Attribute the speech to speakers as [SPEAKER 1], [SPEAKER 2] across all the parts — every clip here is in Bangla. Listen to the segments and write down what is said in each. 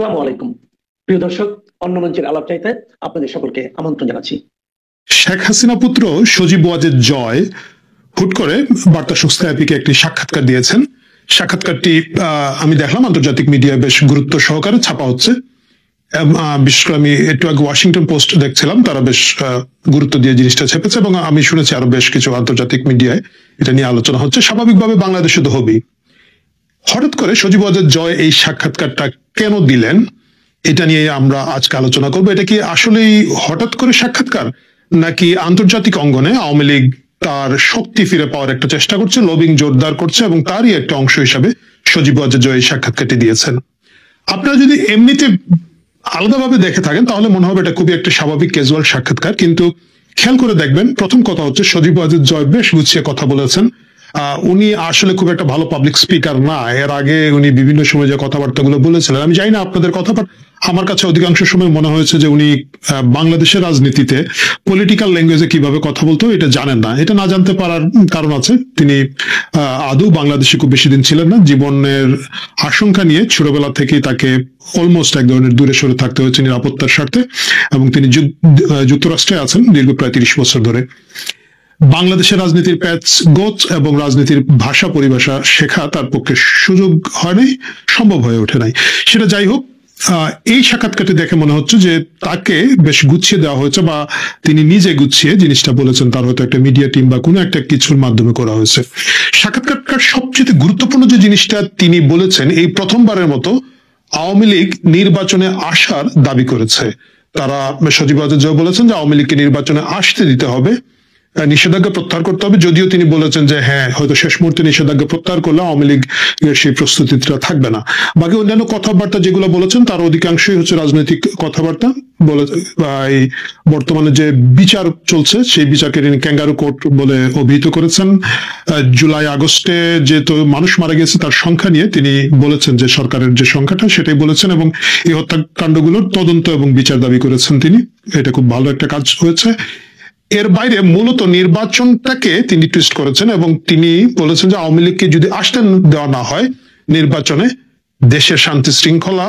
[SPEAKER 1] আসসালামু আলাইকুম প্রিয় দর্শক, অন্য মঞ্চের আলাপ চাইতে আপনাদের সকলকে আমন্ত্রণ জানাচ্ছি।
[SPEAKER 2] শেখ হাসিনা পুত্র সজীব ওয়াজেদ জয় হুট করে বার্তা সংস্থা অ্যাপিকে একটি সাক্ষাৎকার দিয়েছেন। সাক্ষাৎকারটি আমি দেখলাম আন্তর্জাতিক মিডিয়ায় বেশ গুরুত্ব সহকারে ছাপা হচ্ছে। বিশেষ করে আমি একটু আগে ওয়াশিংটন পোস্ট দেখছিলাম, তারা বেশ গুরুত্ব দিয়ে জিনিসটা ছেপেছে এবং আমি শুনেছি আরো বেশ কিছু আন্তর্জাতিক মিডিয়ায় এটা নিয়ে আলোচনা হচ্ছে। স্বাভাবিকভাবে বাংলাদেশে তো হবেই। হঠাৎ করে সজীব ওয়াজেদ জয় এই সাক্ষাৎকারটা কেন দিলেন এটা নিয়ে আমরা আজকে আলোচনা করবো। এটা কি আসলেই হঠাৎ করে সাক্ষাৎকার, নাকি আন্তর্জাতিক অঙ্গনে আওয়ামী লীগ তার শক্তি ফিরে পাওয়ার একটা চেষ্টা করছে, লবিং জোরদার করছে এবং তারই একটা অংশ হিসাবে সজীব ওয়াজেদ জয় এই সাক্ষাৎকারটি দিয়েছেন? আপনারা যদি এমনিতে আলাদাভাবে দেখে থাকেন তাহলে মনে হবে এটা খুবই একটা স্বাভাবিক ক্যাজুয়াল সাক্ষাৎকার, কিন্তু খেয়াল করে দেখবেন প্রথম কথা হচ্ছে সজীব ওয়াজেদ জয় বেশ গুছিয়ে কথা বলেছেন। উনি আসলে খুব একটা ভালো পাবলিক স্পিকার না। এর আগে উনি বিভিন্ন সময় যে কথাবার্তাগুলো বলেছিলেন, আমি জানি না আপনাদের কথা, বাট আমার কাছে অধিকাংশ সময় মনে হয়েছে যে উনি বাংলাদেশের রাজনীতিতে পলিটিক্যাল ল্যাঙ্গুয়েজে কিভাবে কথা বলতো এটা জানেন না। এটা না জানতে পারার কারণ আছে, তিনি আদৌ বাংলাদেশে খুব বেশি দিন ছিলেন না। জীবনের আশঙ্কা নিয়ে ছোটবেলা থেকেই তাকে অলমোস্ট এক ধরনের দূরে সরে থাকতে হয়েছে নিরাপত্তার স্বার্থে, এবং তিনি যুক্তরাষ্ট্রে আছেন দীর্ঘ প্রায় 30 বছর ধরে। বাংলাদেশের রাজনীতির প্যাচ গোছ এবং রাজনীতির ভাষা পরিভাষা শেখা তার পক্ষে সুযোগ হয় নাই, সম্ভব হয়ে ওঠে নাই। সেটা যাই হোক, এই সাক্ষাৎকারটি দেখে মনে হচ্ছে যে তাকে বেশ গুছিয়ে দেওয়া হয়েছে, বা তিনি নিজে গুছিয়ে জিনিসটা বলেছেন। তার হয়তো একটা মিডিয়া টিম বা কোনো একটা কিছুর মাধ্যমে করা হয়েছে। সাক্ষাৎকারটার সবচেয়ে গুরুত্বপূর্ণ যে জিনিসটা তিনি বলেছেন, এই প্রথমবারের মতো আওয়ামী লীগ নির্বাচনে আসার দাবি করেছে। তারা সজীব ওয়াজেদ জয় বলেছেন যে আওয়ামী লীগকে নির্বাচনে আসতে দিতে হবে, নিষেধাজ্ঞা প্রত্যাহার করতে হবে। যদিও তিনি বলেছেন যে হ্যাঁ, হয়তো শেষ মুহূর্তে নিষেধাজ্ঞা প্রত্যাহার করলে আওয়ামী লীগ সেই প্রস্তুতিটা থাকবে না। বাকি অন্যান্য কথাবার্তা যেগুলো বলেছেন তার অধিকাংশই হচ্ছে রাজনৈতিক কথাবার্তা। এই বর্তমানে যে বিচার চলছে সেই বিচারকে তিনি ক্যাঙ্গারু কোর্ট বলে অভিহিত করেছেন। জুলাই আগস্টে যে তো মানুষ মারা গেছে তার সংখ্যা নিয়ে তিনি বলেছেন যে সরকারের যে সংখ্যাটা সেটাই বলেছেন, এবং এই হত্যাকাণ্ডগুলোর তদন্ত এবং বিচার দাবি করেছেন তিনি। এটা খুব ভালো একটা কাজ হয়েছে। এর বাইরে মূলত নির্বাচনটাকে তিনি টুইস্ট করেছেন এবং তিনি বলেছেন যে আওয়ামী লীগকে যদি আসতে দেওয়া না হয় নির্বাচনে, দেশের শান্তি শৃঙ্খলা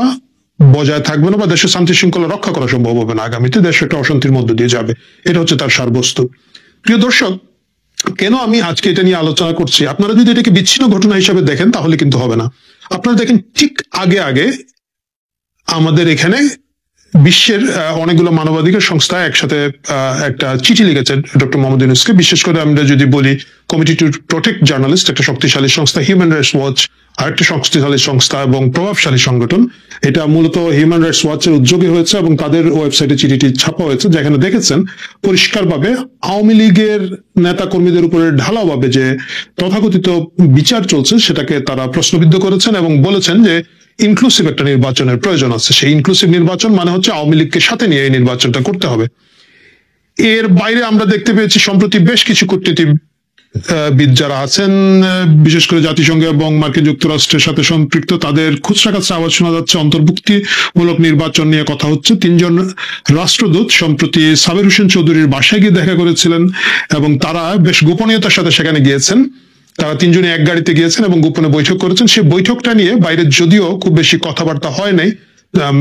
[SPEAKER 2] বজায় থাকবে না, বা দেশের শান্তি শৃঙ্খলা রক্ষা করা সম্ভব হবে না। আগামীতে দেশ একটা অশান্তির মধ্য দিয়ে যাবে। এটা হচ্ছে তার সারবস্তু। প্রিয় দর্শক, কেন আমি আজকে এটা নিয়ে আলোচনা করছি? আপনারা যদি এটাকে বিচ্ছিন্ন ঘটনা হিসেবে দেখেন তাহলে কিন্তু হবে না। আপনারা দেখেন ঠিক আগে আগে আমাদের এখানে বিশ্বের অনেকগুলো মানবাধিকার সংস্থা একসাথে একটা চিঠি লিখেছে ডক্টর মোহাম্মদ ইউনূসকে। বিশেষ করে আমরা যদি বলি কমিটি টু প্রোটেক্ট জার্নালিস্ট, একটা শক্তিশালী সংস্থা, হিউম্যান রাইটস ওয়াচ আরেকটা শক্তিশালী সংস্থা এবং প্রভাবশালী সংগঠন। এটা মূলত হিউম্যান রাইটস ওয়াচের উদ্যোগে হয়েছে এবং তাদের ওয়েবসাইটে চিঠিটি ছাপা হয়েছে, যেখানে দেখেছেন পরিষ্কারভাবে আওয়ামী লীগের নেতা কর্মীদের উপরে ঢালাওভাবে যে তথাকথিত বিচার চলছে সেটাকে তারা প্রশ্নবিদ্ধ করেছেন এবং বলেছেন যে ইনক্লুসিভ একটা নির্বাচনের প্রয়োজন আছে। সেই ইনক্লুসিভ নির্বাচন মানে হচ্ছে আওয়ামী লীগকে সাথে নিয়ে এই নির্বাচনটা করতে হবে। এর বাইরে আমরা দেখতে পেয়েছি সম্প্রতি বেশ কিছু কূটনীতিবিদ যারা আছেন, বিশেষ করে জাতিসংঘ এবং মার্কিন যুক্তরাষ্ট্রের সাথে সম্পৃক্ত, তাদের খুচরা কাছে আওয়াজ শোনা যাচ্ছে অন্তর্ভুক্তিমূলক নির্বাচন নিয়ে কথা হচ্ছে। 3 জন রাষ্ট্রদূত সম্প্রতি সাবের হোসেন চৌধুরীর বাসায় গিয়ে দেখা করেছিলেন এবং তারা বেশ গোপনীয়তার সাথে সেখানে গিয়েছেন। তারা 3 জনে এক গাড়িতে গিয়েছেন এবং গোপনে বৈঠক করেছেন। সেই বৈঠকটা নিয়ে বাইরে যদিও খুব বেশি কথাবার্তা হয় নাই,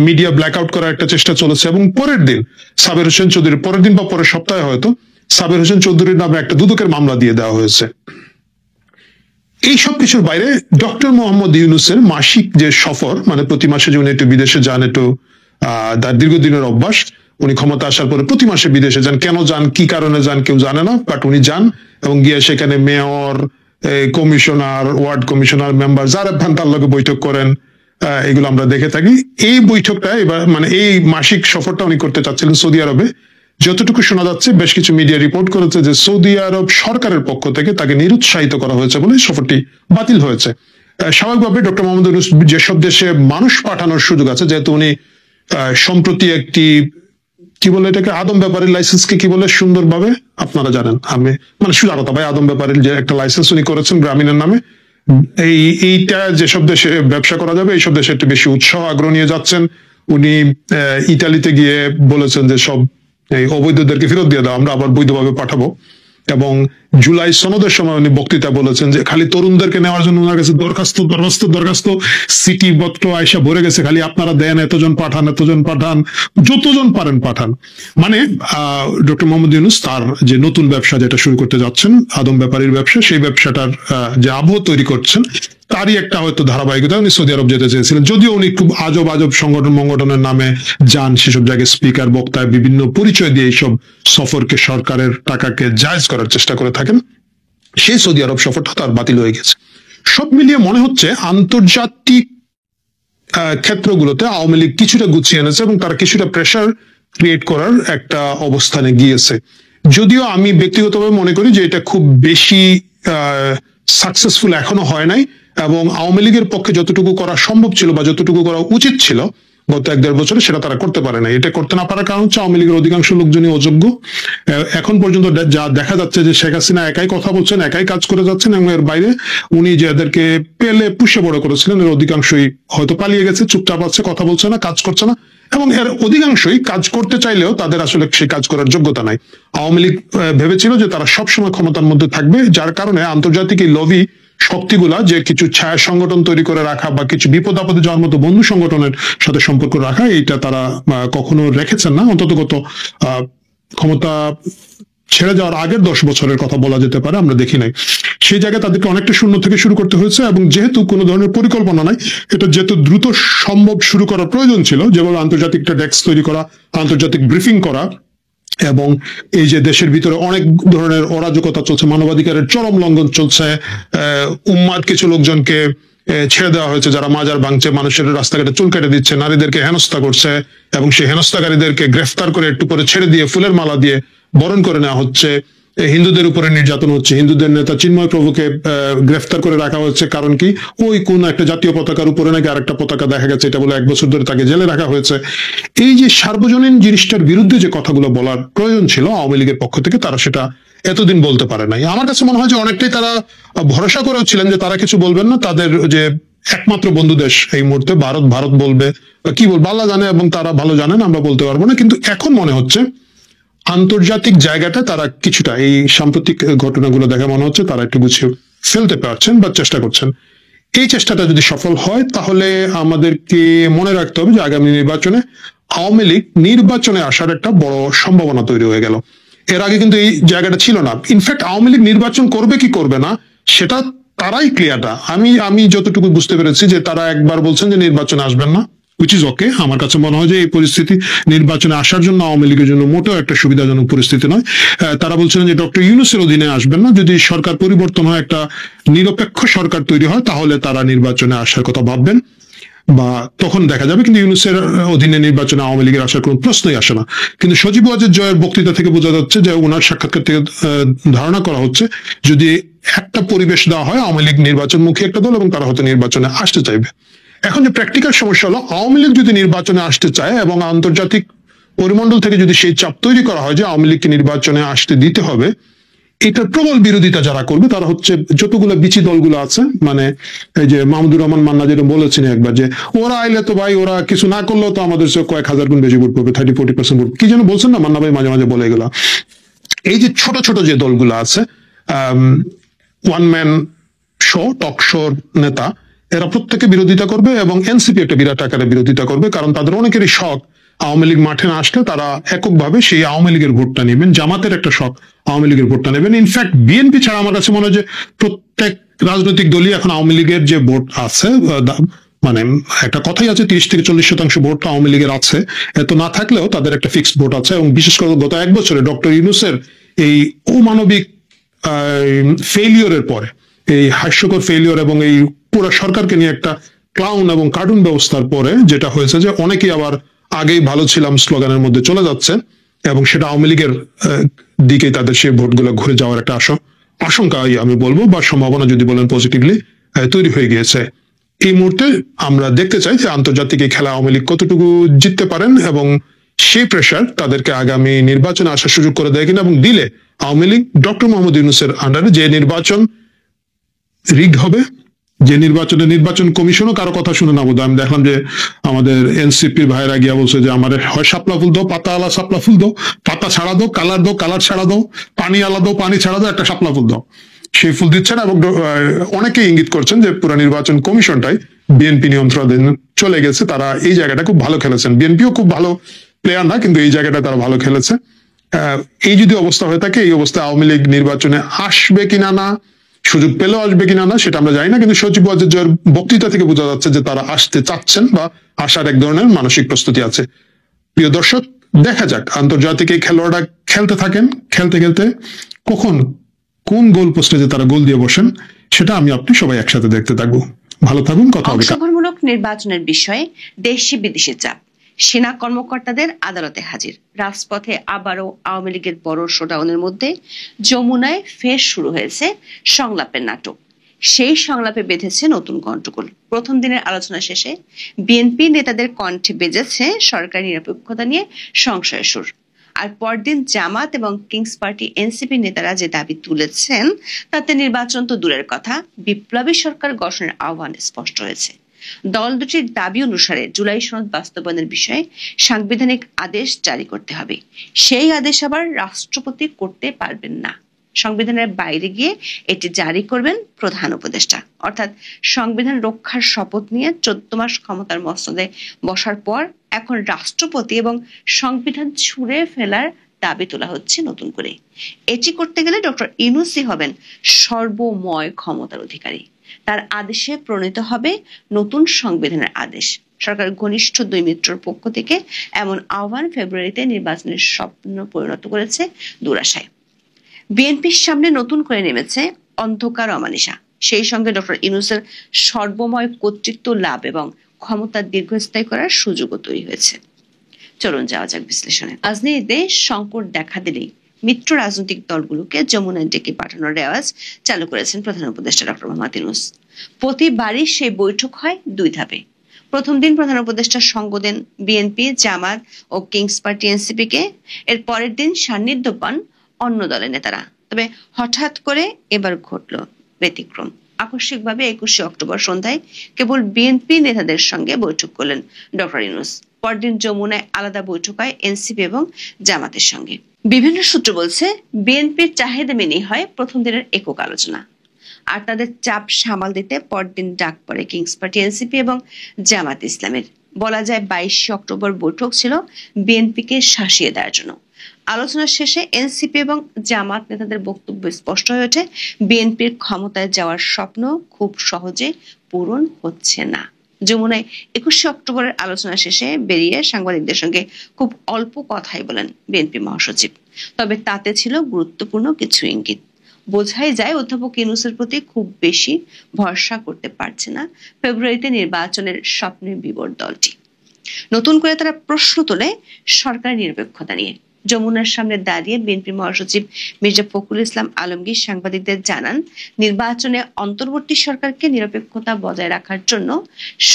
[SPEAKER 2] মিডিয়া ব্ল্যাক আউট করার একটা চেষ্টা চলেছে। এবং পরের দিন সাবের হোসেন চৌধুরীর, পরের দিন বা পরের সপ্তাহে হয়তো সাবের হোসেন চৌধুরীর নামে একটা দুদকের মামলা দিয়ে দেওয়া হয়েছে। এই সব কিছুর বাইরে ডক্টর মোহাম্মদ ইউনূসের মাসিক যে সফর, মানে প্রতি মাসে যে উনি একটু বিদেশে যান, একটু তার দীর্ঘদিনের অভ্যাস, উনি ক্ষমতা আসার পরে প্রতি মাসে বিদেশে যান। কেন যান, কি কারণে যান কেউ জানে না, বাট উনি যান এবং গিয়ে সেখানে mayor, commissioner, ward commissioner, member যারা তার লগে বৈঠক করেন, এগুলো আমরা দেখে থাকি। এই বৈঠকটা এবার মানে এই মাসিক সফরটা উনি করতে চাচ্ছিলেন সৌদি আরবে। যতটুকু শোনা যাচ্ছে, বেশ কিছু মিডিয়া রিপোর্ট করেছে যে সৌদি আরব সরকারের পক্ষ থেকে তাকে নিরুৎসাহিত করা হয়েছে বলে সফরটি বাতিল হয়েছে। স্বাভাবিকভাবে ডক্টর মোহাম্মদ ইউনূস যেসব দেশে মানুষ পাঠানোর সুযোগ আছে, যেহেতু উনি সম্প্রতি একটি কি বলে এটাকে, আদম ব্যাপারীর লাইসেন্সকে কি বলে সুন্দরভাবে আপনারা জানেন, আমি মানে সুজারতা ভাই, আদম ব্যাপারীর যে একটা লাইসেন্স উনি করেছেন গ্রামীণের নামে, এইটা যেসব দেশে ব্যবসা করা যাবে এইসব দেশে একটু বেশি উৎসাহ আগ্রহ নিয়ে যাচ্ছেন। উনি ইতালিতে গিয়ে বলেছেন যে সব এই অবৈধদেরকে ফেরত দিয়ে দাও, আমরা আবার বৈধভাবে পাঠাবো। এবং জুলাই সনদের সময় উনি বক্তৃতা বলেছেন যে খালি তরুণদেরকে নেওয়ার জন্য ওনার কাছে দরখাস্ত সিটি পত্র আয়সা ভরে গেছে, খালি আপনারা দেন, এতজন পাঠান যতজন পারেন পাঠান। মানে ডক্টর মোহাম্মদ ইউনূস তার যে নতুন ব্যবসা যেটা শুরু করতে যাচ্ছেন, আদম ব্যাপারীর ব্যবসা, সেই ব্যবসাটার যে আবহ তৈরি করছেন তারই একটা হয়তো ধারাবাহিকতা। উনি সৌদি আরব যেতে চেয়েছিলেন, যদিও উনি খুব আজব সংগঠনের নামে যান, সেসব জায়গায় স্পিকার বক্তায় বিভিন্ন পরিচয় দিয়ে এইসব সফরকে, সরকারের টাকাকে জায়েজ করার চেষ্টা করে থাকেন। সেই সৌদি আরব সফরটা তার বাতিল হয়ে গেছে। সব মিলিয়ে মনে হচ্ছে আন্তর্জাতিক ক্ষেত্রগুলোতে আওয়ামী লীগ কিছুটা গুছিয়ে এনেছে এবং তারা কিছুটা প্রেসার ক্রিয়েট করার একটা অবস্থানে গিয়েছে। যদিও আমি ব্যক্তিগতভাবে মনে করি যে এটা খুব বেশি সাকসেসফুল এখনো হয় নাই, এবং আওয়ামী লীগের পক্ষে যতটুকু করা সম্ভব ছিল বা যতটুকু করা উচিত ছিল গত 1-1.5 বছরে, সেটা তারা করতে পারে না। এটা করতে না পারার কারণ হচ্ছে আওয়ামী লীগের অধিকাংশ লোকজনই অযোগ্য। এখন পর্যন্ত যা দেখা যাচ্ছে যে শেখ হাসিনা একাই কথা বলছেন, একাই কাজ করে যাচ্ছেন, এবং এর বাইরে উনি যাদেরকে পেলে পুষে বড় করেছিলেন এর অধিকাংশই হয়তো পালিয়ে গেছে, চুপচাপ আছে, কথা বলছে না, কাজ করছে না, এবং এর অধিকাংশই কাজ করতে চাইলেও তাদের আসলে সেই কাজ করার যোগ্যতা নাই। আওয়ামী লীগ ভেবেছিল যে তারা সবসময় ক্ষমতার মধ্যে থাকবে, যার কারণে আন্তর্জাতিক এই লবি শক্তিগুলা যে কিছু ছায়া সংগঠন তৈরি করে রাখা বা কিছু বিপদ আপদে যাওয়ার মতো বন্ধু সংগঠনের সাথে সম্পর্ক রাখা, এইটা তারা কখনো রেখেছেন না। অন্তত গত ক্ষমতা ছেড়ে যাওয়ার আগের 10 বছরের কথা বলা যেতে পারে, আমরা দেখি নাই। সেই জায়গায় তাদেরকে অনেকটা শূন্য থেকে শুরু করতে হয়েছে, এবং যেহেতু কোনো ধরনের পরিকল্পনা নাই, এটা যেহেতু দ্রুত সম্ভব শুরু করার প্রয়োজন ছিল, যেভাবে আন্তর্জাতিক একটা ডেস্ক তৈরি করা, আন্তর্জাতিক ব্রিফিং করা, এবং এই যে দেশের ভিতরে অনেক ধরনের অরাজকতা চলছে, মানবাধিকারের চরম লঙ্ঘন চলছে, উম্মাদ কিছু লোকজনকে ছেড়ে দেওয়া হয়েছে যারা মাজার ভাঙছে, মানুষের রাস্তাঘাটে চুল কেটে দিচ্ছে, নারীদেরকে হেনস্থা করছে, এবং সেই হেনস্থাকারীদেরকে গ্রেফতার করে একটু পরে ছেড়ে দিয়ে ফুলের মালা দিয়ে বরণ করে নেওয়া হচ্ছে। হিন্দুদের উপরে নির্যাতন হচ্ছে, হিন্দুদের নেতা চিন্ময় প্রভুকে গ্রেফতার করে রাখা হচ্ছে, কারণ কি ওই কোন একটা জাতীয় পতাকার উপরে নাকি আরেকটা পতাকা দেখা গেছে, এটা বলে 1 বছর ধরে তাকে জেলে রাখা হয়েছে। এই যে সার্বজনীন জিনিসটার বিরুদ্ধে যে কথাগুলো বলার প্রয়োজন ছিল আওয়ামী লীগের পক্ষ থেকে, তারা সেটা এতদিন বলতে পারে নাই। আমার কাছে মনে হয় যে অনেকটাই তারা ভরসা করেও ছিলেন যে তারা কিছু বলবেন না, তাদের যে একমাত্র বন্ধু দেশ এই মুহূর্তে ভারত বলবে কি বলবে আল্লাহ জানে, এবং তারা ভালো জানেন, আমরা বলতে পারবো না। কিন্তু এখন মনে হচ্ছে আন্তর্জাতিক জায়গাটা তারা কিছুটা, এই সাম্প্রতিক ঘটনাগুলো দেখে মনে হচ্ছে তারা একটু গুছিয়ে ফেলতে পারছেন বা চেষ্টা করছেন। এই চেষ্টাটা যদি সফল হয় তাহলে আমাদেরকে মনে রাখতে হবে যে আগামী নির্বাচনে আওয়ামী লীগ নির্বাচনে আসার একটা বড় সম্ভাবনা তৈরি হয়ে গেল। এর আগে কিন্তু এই জায়গাটা ছিল না। ইনফ্যাক্ট আওয়ামী লীগ নির্বাচন করবে কি করবে না সেটা তারাই ক্লিয়ারটা। আমি যতটুকু বুঝতে পেরেছি যে তারা একবার বলছেন যে নির্বাচনে আসবেন না, which is okay। আমার কাছে মনে হয় যে এই পরিস্থিতি নির্বাচনে আসার জন্য আওয়ামী লীগের জন্য মোটেও একটা সুবিধাজনক পরিস্থিতি নয়। তারা বলছিলেন যে ডক্টর ইউনূসের অধীনে আসবেন না, যদি সরকার পরিবর্তন হয়, একটা নিরপেক্ষ সরকার তৈরি হয়, তাহলে তারা নির্বাচনে আসার কথা ভাববেন, বা তখন দেখা যাবে। কিন্তু ইউনূসের অধীনে নির্বাচনে আওয়ামী লীগের আসার কোনো প্রশ্নই আসে না। কিন্তু সজীব ওয়াজেদ জয়ের বক্তৃতা থেকে বোঝা যাচ্ছে যে ওনার সাক্ষাৎকার থেকে ধারণা করা হচ্ছে যদি একটা পরিবেশ দেওয়া হয় আওয়ামী লীগ নির্বাচনমুখী একটা দল, এবং তারা হয়তো নির্বাচনে আসতে চাইবে। এখন যে প্র্যাকটিক্যাল সমস্যা হলো, আওয়ামী লীগ যদি নির্বাচনে আসতে চায় এবং আন্তর্জাতিক পরিমণ্ডল থেকে যদি সেই চাপ তৈরি করা হয় যে আওয়ামী লীগকে নির্বাচনে আসতে দিতে হবে, এটার প্রবল বিরোধিতা যারা করবে তারা হচ্ছে যতগুলো বিচি দলগুলো আছে, মানে এই যে মাহমুদুর রহমান মান্না যেটা বলেছেন একবার, যে ওরা আইলে তো ভাই ওরা কিছু না করলেও তো আমাদের কয়েক হাজার গুণ বেশি ভোট পাবে, 30-40% ভোট, কি যেন বলছেন না মান্না ভাই মাঝে মাঝে বলে এগুলা। এই যে ছোট ছোট যে দলগুলো আছে, one man show, talk show নেতা, এরা প্রত্যেকে বিরোধিতা করবে, এবং এনসিপি একটা বিরাট আকারে বিরোধিতা করবে, কারণ তাদের অনেকেরই শখ আওয়ামী লীগ মাঠে না আসলে তারা এককভাবে সেই আওয়ামী লীগের ভোটটা নেবেন। জামাতের একটা শখ আওয়ামী লীগের ভোটটা নেবেন। ইনফ্যাক্ট বিএনপি ছাড়া আমার কাছে মনে হয় যে প্রত্যেক রাজনৈতিক দলই এখন আওয়ামী লীগের যে ভোট আছে, মানে একটা কথাই আছে 30-40% ভোট আওয়ামী লীগের আছে, এত না থাকলেও তাদের একটা ফিক্সড ভোট আছে। এবং বিশেষ করে গত 1 বছরে ডক্টর ইউনূসের এই অমানবিক ফেইলিওরের পরে, এই হাস্যকর ফেইলিওর এবং এই পুরো সরকারকে নিয়ে একটা ক্লাউন এবং কার্টুন ব্যবস্থার পরে যেটা হয়েছে যে অনেকেই আবার আগেই ভালো ছিলাম স্লোগানের মধ্যে চলে যাচ্ছে, এবং সেটা আওয়ামী লীগের দিকে তাদের সেই ভোটগুলো ঘুরে যাওয়ার একটা আশঙ্কা আমি বলবো, বা সম্ভাবনা যদি বলেন পজিটিভলি তৈরি হয়ে গিয়েছে। এই মুহূর্তে আমরা দেখতে চাই যে আন্তর্জাতিক এই খেলা আওয়ামী লীগ কতটুকু জিততে পারেন, এবং সেই প্রেশার তাদেরকে আগামী নির্বাচনে আসার সুযোগ করে দেয় কিনা, এবং দিলে আওয়ামী লীগ ডক্টর মোহাম্মদ ইউনূসের আন্ডারে যে নির্বাচন রিগড হবে, যে নির্বাচন কমিশনও কারো কথা শুনে না বোধ। আমি দেখলাম যে আমাদের এনসিপির ভাইরা গিয়া বলছে যে আমার হয় শাপলা ফুল দাও, পাতা আলা শাপলা ফুল দাও, পাতা ছাড়া দাও, কালার ছাড়া দাও, পানি আলা দাও, পানি ছাড়া দাও, একটা শাপলা ফুল দাও। সেই ফুল দিচ্ছে না। এবং অনেকে ইঙ্গিত করছেন যে পুরো নির্বাচন কমিশনটাই বিএনপি নিয়ন্ত্রণাধীন চলে গেছে। তারা এই জায়গাটা খুব ভালো খেলেছেন। বিএনপিও খুব ভালো প্লেয়ার না, কিন্তু এই জায়গাটা তারা ভালো খেলেছে। এই যদি অবস্থা হয়ে থাকে, এই অবস্থায় আওয়ামী লীগ নির্বাচনে আসবে কিনা না, সুযোগ পেলেও আসবে কিনা না, সেটা আমরা জানি না। কিন্তু সজীব ওয়াজেদের বক্তৃতা থেকে বোঝা যাচ্ছে যে তারা আসতে চাচ্ছেন বা আসার এক ধরনের মানসিক প্রস্তুতি আছে। প্রিয় দর্শক, দেখা যাক আন্তর্জাতিক এই খেলোয়াড়রা খেলতে থাকেন, খেলতে খেলতে কখন কোন গোল পোস্টে যে তারা গোল দিয়ে বসেন, সেটা আমি আপনি সবাই একসাথে দেখতে থাকবো। ভালো থাকুন, কথা হবে।
[SPEAKER 3] অংশগ্রহণমূলক নির্বাচনের বিষয়ে দেশি বিদেশি চাপ, সেনা কর্মকর্তাদের আদালতে হাজির, রাজপথে আবারও আওয়ামী লীগের বড় শোডাউনের মধ্যে যমুনায় ফের শুরু হয়েছে সংলাপের নাটক। সেই সংলাপে বেঁধেছে নতুন গন্ডগোল। প্রথম দিনের আলোচনা শেষে বিএনপি নেতাদের কণ্ঠে বেজেছে সরকারি নিরপেক্ষতা নিয়ে সংশয়ের সুর। আর পরদিন জামাত এবং কিংস পার্টি এনসিপি নেতারা যে দাবি তুলেছেন, তাতে নির্বাচন তো দূরের কথা, বিপ্লবী সরকার গঠনের আহ্বান স্পষ্ট হয়েছে। দল দুটির দাবি অনুসারে জুলাই সনদ বাস্তবায়নের বিষয়ে সাংবিধানিক আদেশ জারি করতে হবে। সেই আদেশ আবার রাষ্ট্রপতি করতে পারবেন না। সংবিধানের বাইরে গিয়ে এটি জারি করবেন প্রধান উপদেষ্টা। অর্থাৎ সংবিধান রক্ষার শপথ নিয়ে 14 মাস ক্ষমতার মসনদে বসার পর এখন রাষ্ট্রপতি এবং সংবিধান ছুঁড়ে ফেলার দাবি তোলা হচ্ছে নতুন করে। এটি করতে গেলে ডক্টর ইউনূসই হবেন সর্বময় ক্ষমতার অধিকারী। তার আদেশে প্রণীত হবে নতুন সংবিধানের আদেশ। সরকার ঘনিষ্ঠ দুই মিত্রর পক্ষ থেকে এমন আহ্বান ফেব্রুয়ারিতে নির্বাচনের স্বপ্ন পরিণত করেছে দুরাশায়। বিএনপির সামনে নতুন করে নেমেছে অন্ধকার অমানিসা। সেই সঙ্গে ডক্টর ইউনূসের সর্বময় কর্তৃত্ব লাভ এবং ক্ষমতা দীর্ঘস্থায়ী করার সুযোগও তৈরি হয়েছে। চলুন যাওয়া যাক বিশ্লেষণে। রাজনীতিতে সংকট দেখা দিলেই মিত্র রাজনৈতিক দলগুলোকে যমুনায় ডেকে পাঠানোর রেওয়াজ চালু করেছেন প্রধান উপদেষ্টা ডক্টর মোহাম্মদ ইউনূস। প্রতিবারই সেই বৈঠক হয় দুই ধাপে। প্রথম দিন প্রধান উপদেষ্টার সঙ্গ দেন বিএনপি, জামাত ও কিংস পার্টি এনসিপি কে। এর পরের দিন সান্নিধ্য পান অন্য দলের নেতারা। তবে হঠাৎ করে এবার ঘটল ব্যতিক্রম। আকস্মিকভাবে 21শে অক্টোবর সন্ধ্যায় কেবল বিএনপি নেতাদের সঙ্গে বৈঠক করলেন ডক্টর ইউনূস। পরদিন যমুনায় আলাদা বৈঠক হয় এনসিপি এবং জামাতের সঙ্গে। বিভিন্ন সূত্র বলছে, বিএনপির চাহিদা মেনেই হয় প্রথম দিনের একক আলোচনা। আর তাদের চাপ সামাল দিতে পরদিন ডাক পড়ে কিংস পার্টি, এনসিপি এবং জামাত ইসলামের। বলা যায় 22শে অক্টোবর বৈঠক ছিল বিএনপিকে শাসিয়ে দেওয়ার জন্য। আলোচনা শেষে এনসিপি এবং জামাত নেতাদের বক্তব্য স্পষ্ট হয়ে ওঠে, বিএনপির ক্ষমতায় যাওয়ার স্বপ্ন খুব সহজে পূরণ হচ্ছে না। যমুনায় 21শে অক্টোবরের আলোচনা শেষে বেরিয়ে সাংবাদিকদের সঙ্গে খুব অল্প কথাই বলেন বিএনপি মহাসচিব। তবে তাতে ছিল গুরুত্বপূর্ণ কিছু ইঙ্গিত। বোঝাই যায় অধ্যাপক ইউনূসের প্রতি খুব বেশি ভরসা করতে পারছে না ফেব্রুয়ারিতে নির্বাচনের স্বপ্নের বিবর দলটি। নতুন করে তারা প্রশ্ন তোলে সরকার নিরপেক্ষতা নিয়ে। যমুনার সামনে দাঁড়িয়ে বিএনপি মহাসচিব মির্জা ফখরুল ইসলাম আলমগীর সাংবাদিকদের জানান, নির্বাচনে অন্তর্বর্তী সরকারকে নিরপেক্ষতা বজায় রাখার জন্য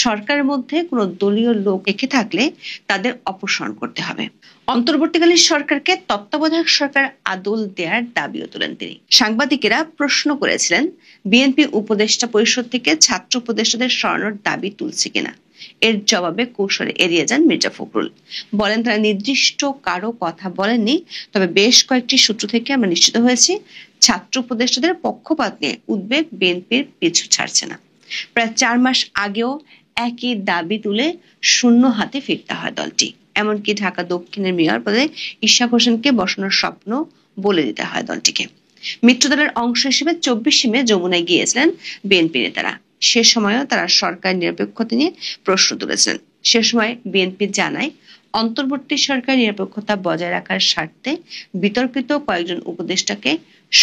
[SPEAKER 3] সরকারের মধ্যে কোনো দলীয় লোক একে থাকলে তাদের অপসারণ করতে হবে। অন্তর্বর্তীকালীন সরকারকে তত্ত্বাবধায়ক সরকার আদল দেওয়ার দাবিও তোলেন তিনি। সাংবাদিকেরা প্রশ্ন করেছিলেন, বিএনপি উপদেষ্টা পরিষদ থেকে ছাত্র উপদেষ্টাদের সরানোর দাবি তুলছে কিনা। এর জবাবে কৌশলে এড়িয়ে যান মির্জা ফখরুল। বলেন, তারা নির্দিষ্ট কারো কথা বলেননি, তবে বেশ কয়েকটি সূত্র থেকে আমরা নিশ্চিত হয়েছি ছাত্র উপদেষ্টাদের পক্ষপাত নিয়ে উদ্বেগ বিএনপির পিছু ছাড়ছে না। প্রায় 4 মাস আগেও একই দাবি তুলে শূন্য হাতে ফিরতে হয় দলটি। এমনকি ঢাকা দক্ষিণের মেয়র পদে ইশাক হোসেনকে বসানোর স্বপ্ন বলে দিতে হয় দলটিকে। মিত্রদলের অংশ হিসেবে 24শে মে যমুনায় গিয়েছিলেন বিএনপি নেতারা। সে সময়ও তারা সরকার নিরপেক্ষতা নিয়ে প্রশ্ন তুলেছিলেন। সে সময় বিএনপি জানায়, অন্তর্বর্তী সরকার নিরপেক্ষতা বজায় রাখার স্বার্থে বিতর্কিত কয়েকজন উপদেষ্টাকে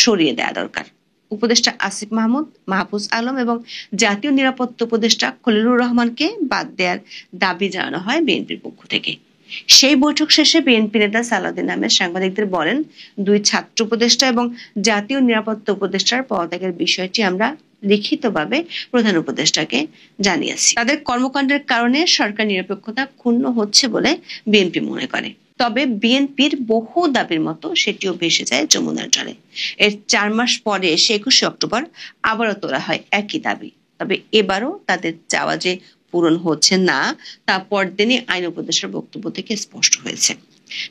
[SPEAKER 3] সরিয়ে দেওয়া দরকার। উপদেষ্টা আসিফ মাহমুদ, মাহফুজ আলম এবং জাতীয় নিরাপত্তা উপদেষ্টা খলিলুর রহমানকে বাদ দেওয়ার দাবি জানানো হয় বিএনপির পক্ষ থেকে। সেই বৈঠক শেষে বিএনপি নেতা সালাউদ্দিন আহমেদ সাংবাদিকদের বলেন, 2 ছাত্র উপদেষ্টা এবং জাতীয় নিরাপত্তা উপদেষ্টার পদত্যাগের বিষয়টি আমরা লিখিতভাবে প্রধান উপদেষ্টাকে জানিয়েছি। তাদের কর্মকাণ্ডের কারণে সরকার নিরপেক্ষতা ক্ষুণ্ণ হচ্ছে বলে বিএনপি মনে করে। তবে বিএনপির বহু দাবির মতো সেটিও ভেসে যায় যমুনার জলে। এর 4 মাস পরে এসে 21শে অক্টোবর আবারও তোলা হয় একই দাবি। তবে এবারও তাদের চাওয়া যে পূরণ হচ্ছে না তা পরদিনই আইন উপদেষ্টার বক্তব্য থেকে স্পষ্ট হয়েছে।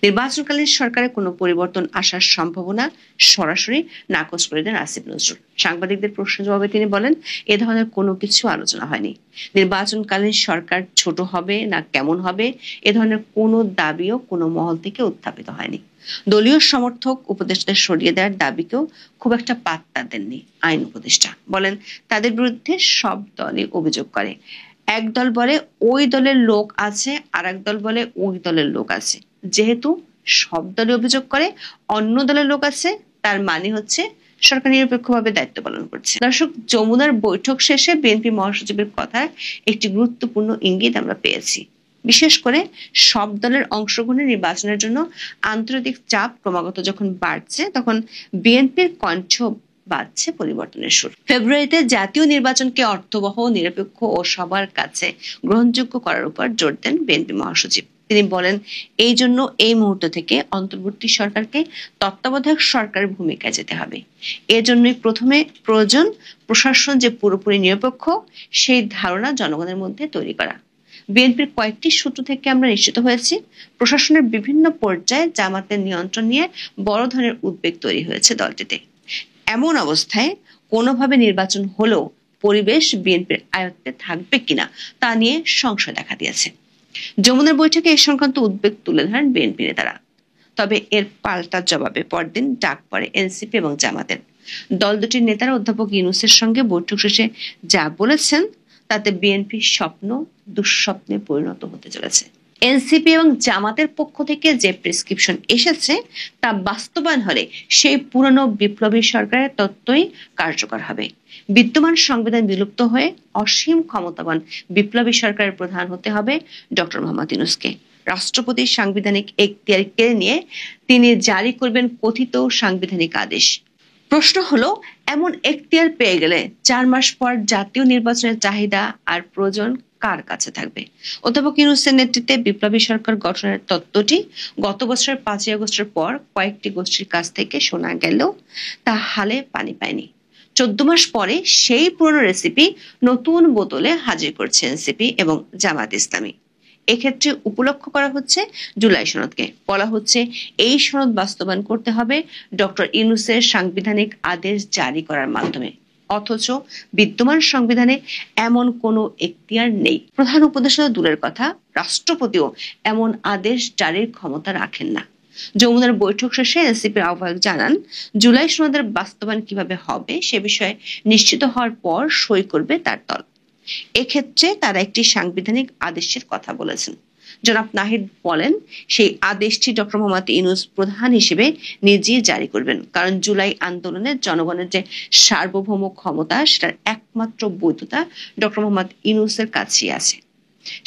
[SPEAKER 3] নির্বাচনকালীন সরকারে কোনো পরিবর্তন আসার সম্ভাবনা সরাসরি নাকচ করে দেন আসিফ নজরুল। সাংবাদিকদের প্রশ্নের জবাবে তিনি বলেন, এ ধরনের কোনো কিছু আলোচনা হয়নি। নির্বাচনকালীন সরকার ছোট হবে না কেমন হবে এ ধরনের কোনো দাবিও কোনো মহল থেকে উত্থাপিত হয়নি। দলীয় সমর্থক উপদেষ্টাদের সরিয়ে দেওয়ার দাবিকেও খুব একটা পাত্তা দেননি আইন উপদেষ্টা। বলেন, তাদের বিরুদ্ধে সব দলই অভিযোগ করে। এক দল বলে ওই দলের লোক আছে, আর এক দল বলে ওই দলের লোক আছে। যেহেতু সব দলই অভিযোগ করে অন্য দলের লোক আছে, তার মানে হচ্ছে সরকার নিরপেক্ষভাবে দায়িত্ব পালন করছে। দর্শক, যমুনার বৈঠক শেষে বিএনপি মহাসচিবের কথায় একটি গুরুত্বপূর্ণ ইঙ্গিত আমরা পেয়েছি। বিশেষ করে সব দলের অংশগ্রহণে নির্বাচনের জন্য আন্তর্জাতিক চাপ ক্রমাগত যখন বাড়ছে, তখন বিএনপির কণ্ঠ বাজছে পরিবর্তনের সুর। ফেব্রুয়ারিতে জাতীয় নির্বাচনকে অর্থবহ, নিরপেক্ষ ও সবার কাছে গ্রহণযোগ্য করার উপর জোর দেন বিএনপি মহাসচিব। তিনি বলেন, এই জন্য এই মুহূর্ত থেকে অন্তর্বর্তী সরকারকে তত্ত্বাবধায়ক সরকারের ভূমিকায় যেতে হবে। এজন্যই প্রথমে প্রয়োজন প্রশাসন যে পুরোপুরি নিরপেক্ষ সেই ধারণা জনগণের মধ্যে তৈরি করা। বিএনপির কয়েকটি সূত্র থেকে আমরা নিশ্চিত হয়েছি, প্রশাসনের বিভিন্ন পর্যায়ে জামাতের নিয়ন্ত্রণ নিয়ে বড় ধরনের উদ্বেগ তৈরি হয়েছে দলটিতে। এমন অবস্থায় কোনোভাবে নির্বাচন হলেও পরিবেশ বিএনপির আয়ত্তে থাকবে কিনা তা নিয়ে সংশয় দেখা দিয়েছে। যমুনার বৈঠকে এ সংক্রান্ত উদ্বেগ তুলে ধরেন বিএনপি নেতারা। তবে এর পাল্টা জবাবে পরদিন ডাক পড়ে এনসিপি এবং জামাতের। দল দুটির নেতারা অধ্যাপক ইউনূসের সঙ্গে বৈঠক শেষে যা বলেছেন তাতে বিএনপির স্বপ্ন দুঃস্বপ্নে পরিণত হতে চলেছে। এনসিপি এবং জামাতের পক্ষ থেকে যে প্রেসক্রিপশন এসেছে তা বাস্তবায়ন হলে সেই পুরনো বিপ্লবী সরকারের তত্ত্বই কার্যকর হবে। বিদ্যমান সংবিধান বিলুপ্ত হয়ে অসীম ক্ষমতাবান বিপ্লবী সরকারের প্রধান হতে হবে ডক্টর মোহাম্মদ ইউনূসকে। রাষ্ট্রপতির সাংবিধানিক এখতিয়ার কেড়ে নিয়ে তিনি জারি করবেন কথিত সাংবিধানিক আদেশ। প্রশ্ন হলো, এমন এখতিয়ার পেয়ে গেলে 4 মাস পর জাতীয় নির্বাচনের চাহিদা আর প্রয়োজন কার কাছে থাকবে? অধ্যাপক ইউনূসের নেতৃত্বে বিপ্লবী সরকার গঠনের তত্ত্বটি গত বছরের 5 আগস্টের পর কয়েকটি গোষ্ঠীর কাছ থেকে শোনা গেলেও তা হালে পানি পায়নি। 14 মাস পরে সেই পুরনো রেসিপি নতুন বোতলে হাজির করছে এনসিপি এবং জামাত ইসলামী। এক্ষেত্রে উপলক্ষ করা হচ্ছে জুলাই সনদকে। বলা হচ্ছে এই সনদ বাস্তবায়ন করতে হবে ডক্টর ইউনূসের সাংবিধানিক আদেশ জারি করার মাধ্যমে। অথচ বিদ্যমান সংবিধানে এমন কোনো এখতিয়ার নেই। প্রধান উপদেষ্টা দূরের কথা, রাষ্ট্রপতিও এমন আদেশ জারির ক্ষমতা রাখেন না। যমুনার বৈঠক শেষে এনসিপির আহ্বায়ক জানান, জুলাই সনদের বাস্তবায়ন কিভাবে হবে সে বিষয়ে নিশ্চিত হওয়ার পর সই করবে তার দল। এক্ষেত্রে তারা একটি সাংবিধানিক আদেশের কথা বলেছেন। জনাব নাহিদ বলেন, সেই আদেশটি ডক্টর মোহাম্মদ ইউনূস প্রধান হিসেবে নিজেই জারি করবেন, কারণ জুলাই আন্দোলনের জনগণের যে সার্বভৌম ক্ষমতা সেটার একমাত্র বৈধতা ডক্টর মোহাম্মদ ইউনূসের কাছেই আছে।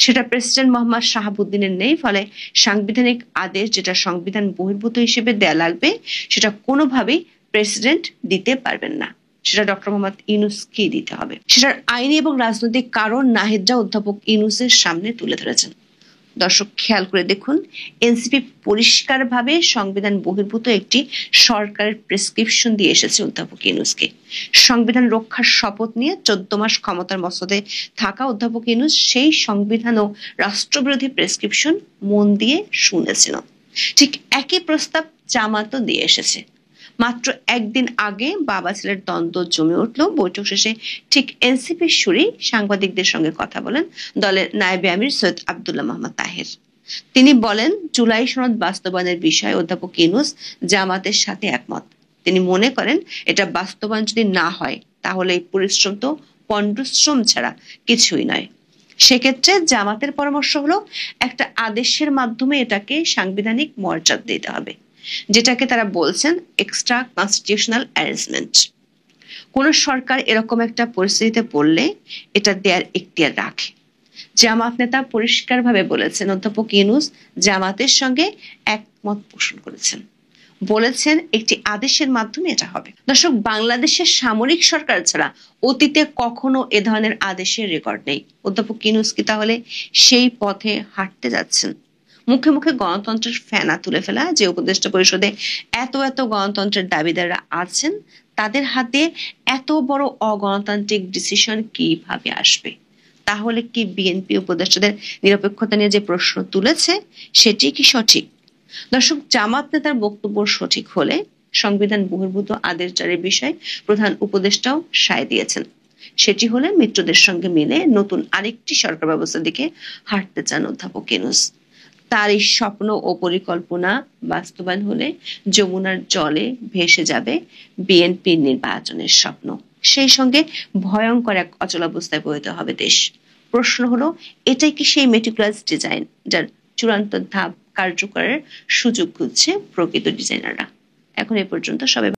[SPEAKER 3] সেটা প্রেসিডেন্ট মোহাম্মদ শাহাবুদ্দিনের নেই। ফলে সাংবিধানিক আদেশ যেটা সংবিধান বহির্ভূত হিসেবে দেয়া লাগবে সেটা কোনোভাবেই প্রেসিডেন্ট দিতে পারবেন না, সেটা ডক্টর মোহাম্মদ ইউনূসকেই দিতে হবে। সেটার আইনি এবং রাজনৈতিক কারণ নাহিদরা অধ্যাপক ইউনূসের সামনে তুলে ধরেছেন। দর্শক, খেয়াল করে দেখুন, এনসিপি পরিষ্কারভাবে সংবিধান বহির্ভূত একটি সরকারের প্রেসক্রিপশন দিয়ে এসেছে অধ্যাপক ইউনূসকে। সংবিধান রক্ষার শপথ নিয়ে 14 মাস ক্ষমতার মসনদে থাকা অধ্যাপক ইউনূস সেই সংবিধান ও রাষ্ট্রবিরোধী প্রেসক্রিপশন মন দিয়ে শুনেছিল। ঠিক একই প্রস্তাব জামাতও দিয়ে এসেছে। মাত্র একদিন আগে বাবা ছেলের দ্বন্দ্ব জমে উঠল। বৈঠক শেষে ঠিক এনসিপির সুরেই সাংবাদিকদের সঙ্গে কথা বলেন দলের নায়েবে আমির সৈয়দ আব্দুল্লাহ মোহাম্মদ তাহের। তিনি বলেন, জুলাই সনদ বাস্তবায়নের বিষয়ে অধ্যাপক ইউনূস জামাতের সাথে একমত। তিনি মনে করেন এটা বাস্তবায়ন যদি না হয় তাহলে এই পরিশ্রম তো পণ্ডশ্রম ছাড়া কিছুই নয়। সেক্ষেত্রে জামাতের পরামর্শ হলো একটা আদেশের মাধ্যমে এটাকে সাংবিধানিক মর্যাদা দিতে হবে, যেটাকে তারা বলছেন এক্সট্রা কনস্টিটিউশনাল অ্যারেঞ্জমেন্ট। কোন সরকার এরকম একটা পরিস্থিতিতে পড়লে এটা দেয়ার এখতিয়ার রাখে। জামাত নেতা পরিষ্কারভাবে বলেছেন, অধ্যাপক ইউনূস জামাতের সঙ্গে একমত পোষণ করেছেন, বলেছেন একটি আদেশের মাধ্যমে এটা হবে। দর্শক, বাংলাদেশের সামরিক সরকার ছাড়া অতীতে কখনো এ ধরনের আদেশের রেকর্ড নেই। অধ্যাপক ইউনূস কি তাহলে সেই পথে হাঁটতে যাচ্ছেন? মুখে মুখে গণতন্ত্রের ফেনা তুলে ফেলা যে উপদেষ্টা পরিষদে এত গণতন্ত্রের দাবিদাররা আছেন তাদের হাতে এত বড় অগণতান্ত্রিক ডিসিশন কিভাবে আসবে? তাহলে কি বিএনপি উপদেষ্টাদের নিরপেক্ষতা নিয়ে যে প্রশ্ন তুলেছে সেটি কি সঠিক? দর্শক, জামাত নেতার বক্তব্য সঠিক হলে সংবিধান বহির্ভূত আদেশ জারির বিষয়ে প্রধান উপদেষ্টাও সায় দিয়েছেন। সেটি হলে মিত্রদের সঙ্গে মিলে নতুন আরেকটি সরকার ব্যবস্থার দিকে হাঁটতে চান অধ্যাপক ইউনূস। তার এই স্বপ্ন ও পরিকল্পনা বাস্তবায়ন হলে যমুনার জলে ভেসে যাবে বিএনপির নির্বাচনের স্বপ্ন। সেই সঙ্গে ভয়ঙ্কর এক অচলাবস্থায় পতিত হবে দেশ। প্রশ্ন হলো, এটাই কি সেই মেটিকুলাস ডিজাইন যার চূড়ান্ত ধাপ কার্যকরের সুযোগ খুঁজছে প্রকৃত ডিজাইনাররা? এখন এ পর্যন্ত সবাই